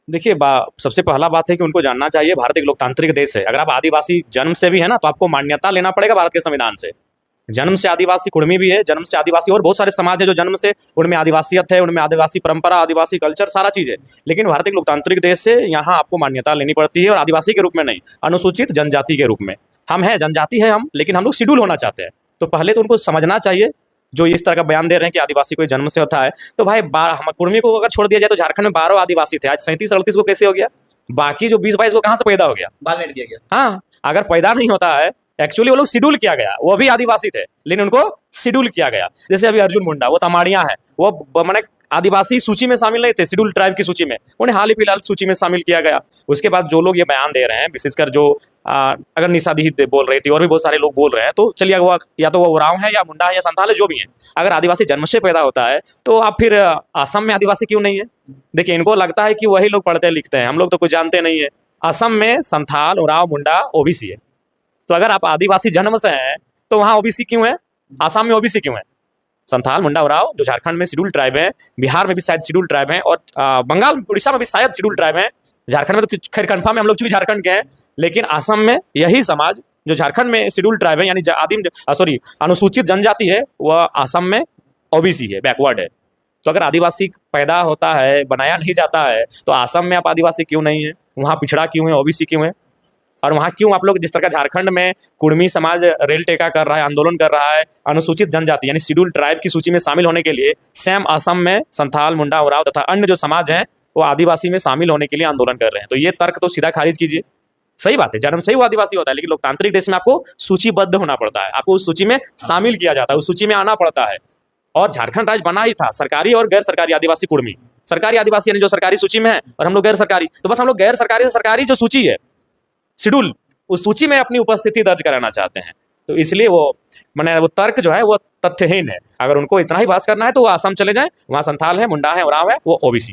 देखिए, सबसे पहला बात है कि उनको जानना चाहिए भारत एक लोकतांत्रिक देश है। अगर आप आदिवासी जन्म से भी है ना, तो आपको मान्यता लेना पड़ेगा भारत के संविधान से। जन्म से आदिवासी कुर्मी भी है, जन्म से आदिवासी और बहुत सारे समाज है जो जन्म से उनमें आदिवासियत है, उनमें आदिवासी परंपरा, आदिवासी कल्चर, सारा चीज़ है। लेकिन भारत एक लोकतांत्रिक देश है, यहाँ आपको मान्यता लेनी पड़ती है, और आदिवासी के रूप में नहीं, अनुसूचित जनजाति के रूप में। हम हैं, जनजाति है हम, लेकिन हम लोग शेड्यूल होना चाहते हैं। तो पहले तो उनको समझना चाहिए, जो इस तरह का बयान दे रहे हैं कि आदिवासी कोई जन्म से होता है। तो भाई हम कुर्मी को अगर छोड़ दिया जाए तो झारखंड में 12 आदिवासी थे, आज 37-38 को कैसे हो गया? बाकी जो 20-22 को कहाँ से पैदा हो गया? बाल काट दिया गया। हाँ, अगर पैदा नहीं होता है, एक्चुअली वो लोग शेड्यूल किया गया, वो भी आदिवासी थे लेकिन उनको शेड्यूल किया गया। जैसे अभी अर्जुन मुंडा, वो तमाड़िया है, वो मैंने आदिवासी सूची में शामिल नहीं थे, शेड्यूल ट्राइब की सूची में, उन्हें हाल ही फिलहाल सूची में शामिल किया गया। उसके बाद जो लोग ये बयान दे रहे हैं, विशेषकर जो अगर निशा दी बोल रही थी और भी बहुत सारे लोग बोल रहे हैं, तो चलिए वो या तो वो उरांव है या मुंडा है या संथाल है, जो भी है, अगर आदिवासी जन्म से पैदा होता है तो आप फिर असम में आदिवासी क्यों नहीं है? देखिए, इनको लगता है कि वही लोग पढ़ते लिखते हैं, हम लोग तो कुछ जानते नहीं है। असम में संथाल, उरांव, मुंडा ओबीसी है। तो अगर आप आदिवासी जन्म से हैं तो वहाँ ओबीसी क्यों है? आसाम में ओबीसी क्यों है? संथाल, मुंडा, उरांव जो झारखंड में शेड्यूल ट्राइब है, बिहार में भी शायद शेड्यूल ट्राइब है, और बंगाल, उड़ीसा में भी शायद शेड्यूल ट्राइब है। झारखंड में तो खैर कन्फर्म है, हम लोग चूंकि झारखंड के हैं, लेकिन असम में यही समाज जो झारखंड में शेड्यूल ट्राइब है, यानी अनुसूचित जनजाति है, वह असम में ओबीसी है, बैकवर्ड है। तो अगर आदिवासी पैदा होता है, बनाया नहीं जाता है, तो असम में आप आदिवासी क्यों नहीं है? वहाँ पिछड़ा क्यों है, ओबीसी क्यों है? और वहाँ क्यों आप लोग जिस तरह का झारखंड में कुर्मी समाज रेल टेका कर रहा है, आंदोलन कर रहा है अनुसूचित जनजाति यानी शेड्यूल ट्राइब की सूची में शामिल होने के लिए, सेम असम में संथाल, मुंडा, उरांव तथा अन्य जो समाज हैं वो आदिवासी में शामिल होने के लिए आंदोलन कर रहे हैं। तो ये तर्क तो सीधा खारिज कीजिए। सही बात है, जन्म से ही वो आदिवासी होता है, लेकिन लोकतांत्रिक देश में आपको सूचीबद्ध होना पड़ता है, आपको उस सूची में शामिल किया जाता है, उस सूची में आना पड़ता है। और झारखंड राज्य बना ही था सरकारी और गैर सरकारी आदिवासी कुर्मी। सरकारी आदिवासी यानी जो सरकारी सूची में है, और हम लोग गैर सरकारी, तो बस हम लोग गैर सरकारी से सरकारी जो सूची है, शेड्यूल, उस सूची में अपनी उपस्थिति दर्ज कराना चाहते हैं। तो इसलिए वो तर्क जो है वो तथ्यहीन है। अगर उनको इतना ही बहस करना है तो वो असम चले जाएं, वहाँ संथाल है, मुंडा है, उरांव है, वो ओबीसी है।